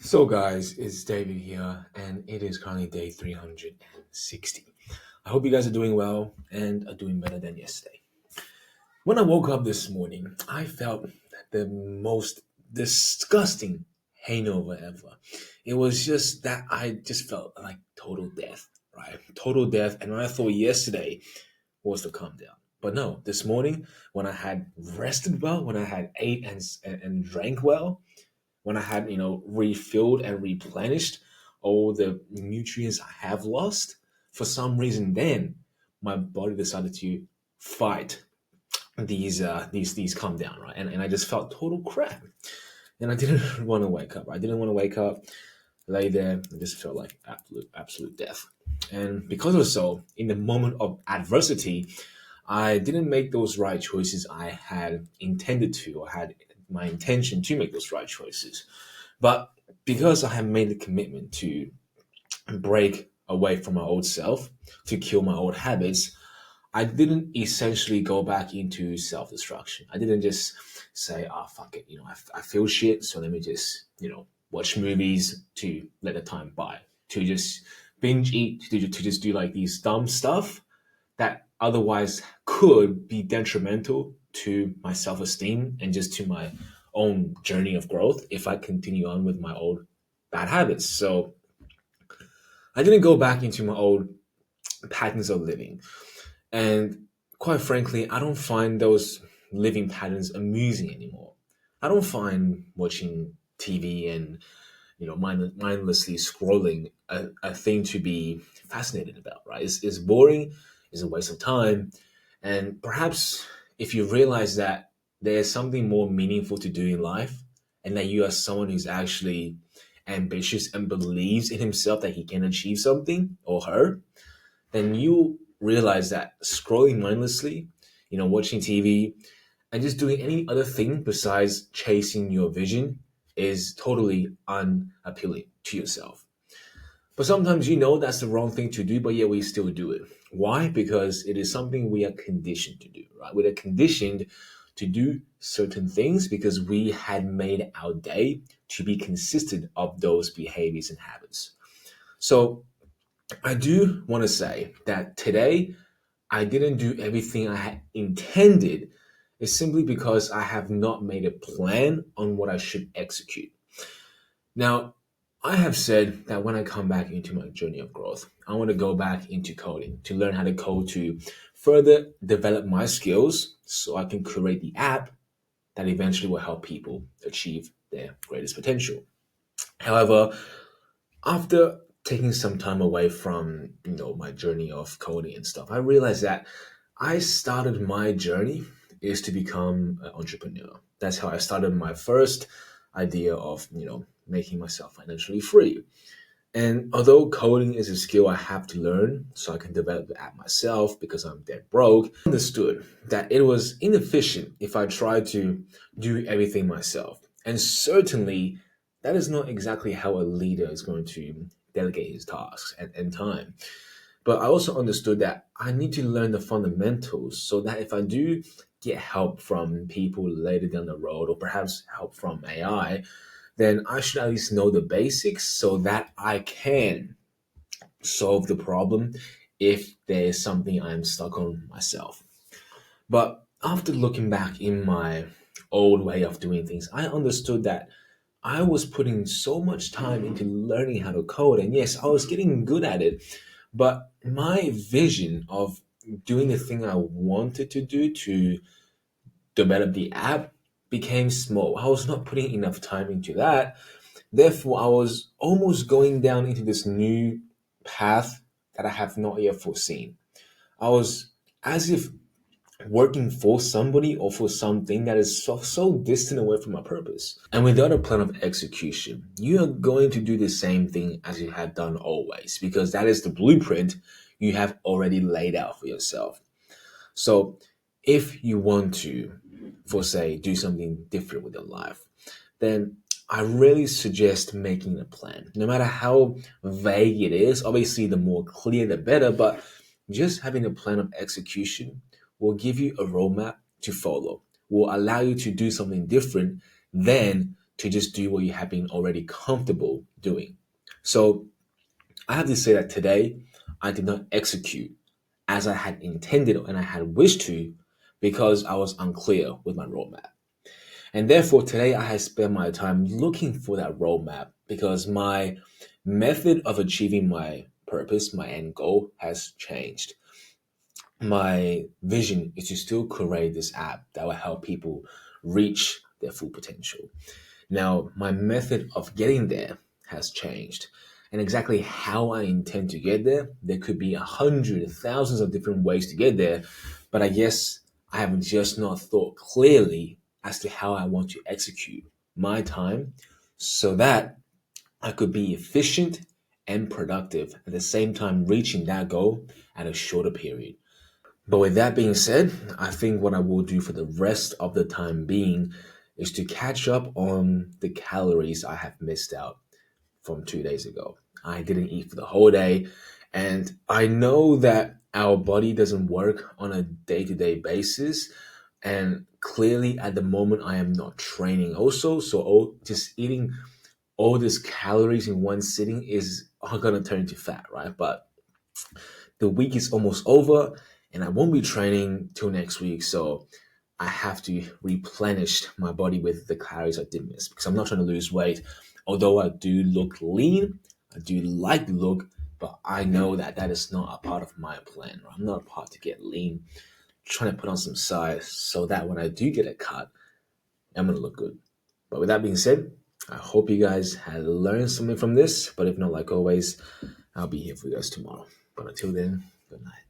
So, guys, it's David here, and it is currently day 360. I hope you guys are doing well and are doing better than yesterday. When I woke up this morning, I felt the most disgusting hangover ever. It was just that I just felt like total death, right? Total death. And I thought yesterday was the calm down. But no, this morning, when I had rested well, when I had ate and drank well, when I had, refilled and replenished all the nutrients I have lost, for some reason then my body decided to fight these calm down, right? And I just felt total crap. And I didn't want to wake up. I didn't want to wake up, lay there, and just felt like absolute death. And because of so, in the moment of adversity, I didn't make those right choices I had intended to, or had my intention to make those right choices. But because I have made the commitment to break away from my old self, to kill my old habits, I didn't essentially go back into self destruction. I didn't just say, oh, fuck it, I feel shit, so let me just, watch movies to let the time by, to just binge eat, to just do like these dumb stuff that otherwise could be detrimental to my self esteem and just to my own journey of growth if I continue on with my old bad habits. So I didn't go back into my old patterns of living. And quite frankly, I don't find those living patterns amusing anymore. I don't find watching TV and mindlessly scrolling a thing to be fascinated about, right? It's boring, it's a waste of time. And perhaps if you realize that there's something more meaningful to do in life and that you are someone who's actually ambitious and believes in himself that he can achieve something or her, then you realize that scrolling mindlessly, watching TV and just doing any other thing besides chasing your vision is totally unappealing to yourself. But sometimes that's the wrong thing to do, but yet we still do it. Why? Because it is something we are conditioned to do, right? We are conditioned to do certain things because we had made our day to be consistent of those behaviors and habits. So I do want to say that today I didn't do everything I had intended. It's simply because I have not made a plan on what I should execute. Now, I have said that when I come back into my journey of growth, I want to go back into coding to learn how to code to further develop my skills so I can create the app that eventually will help people achieve their greatest potential. However, after taking some time away from my journey of coding and stuff, I realized that I started my journey is to become an entrepreneur. That's how I started my first idea of making myself financially free. And although coding is a skill I have to learn so I can develop the app myself because I'm dead broke, I understood that it was inefficient if I tried to do everything myself. And certainly that is not exactly how a leader is going to delegate his tasks and time. But I also understood that I need to learn the fundamentals so that if I do get help from people later down the road, or perhaps help from AI, then I should at least know the basics so that I can solve the problem if there's something I'm stuck on myself. But after looking back in my old way of doing things, I understood that I was putting so much time into learning how to code. And yes, I was getting good at it. But my vision of doing the thing I wanted to do to develop the app became small. I was not putting enough time into that. Therefore, I was almost going down into this new path that I have not yet foreseen. I was as if working for somebody or for something that is so distant away from my purpose. And without a plan of execution, you are going to do the same thing as you have done always, because that is the blueprint you have already laid out for yourself. So if you want to, for say, do something different with your life, then I really suggest making a plan. No matter how vague it is, obviously the more clear the better, but just having a plan of execution will give you a roadmap to follow, will allow you to do something different than to just do what you have been already comfortable doing. So I have to say that today I did not execute as I had intended and I had wished to because I was unclear with my roadmap. And therefore, today I have spent my time looking for that roadmap because my method of achieving my purpose, my end goal, has changed. My vision is to still create this app that will help people reach their full potential. Now, my method of getting there has changed. And exactly how I intend to get there, there could be 100, thousands of different ways to get there. But I guess I have just not thought clearly as to how I want to execute my time so that I could be efficient and productive at the same time reaching that goal at a shorter period. But with that being said, I think what I will do for the rest of the time being is to catch up on the calories I have missed out from 2 days ago. I didn't eat for the whole day, and I know that our body doesn't work on a day to day basis. And clearly, at the moment, I am not training also. So, just eating all these calories in one sitting is going to turn into fat, right? But the week is almost over and I won't be training till next week. So I have to replenish my body with the calories I did miss because I'm not trying to lose weight. Although I do look lean, I do like the look, but I know that that is not a part of my plan. I'm not a part to get lean, trying to put on some size so that when I do get a cut, I'm going to look good. But with that being said, I hope you guys had learned something from this. But if not, like always, I'll be here for you guys tomorrow. But until then, good night.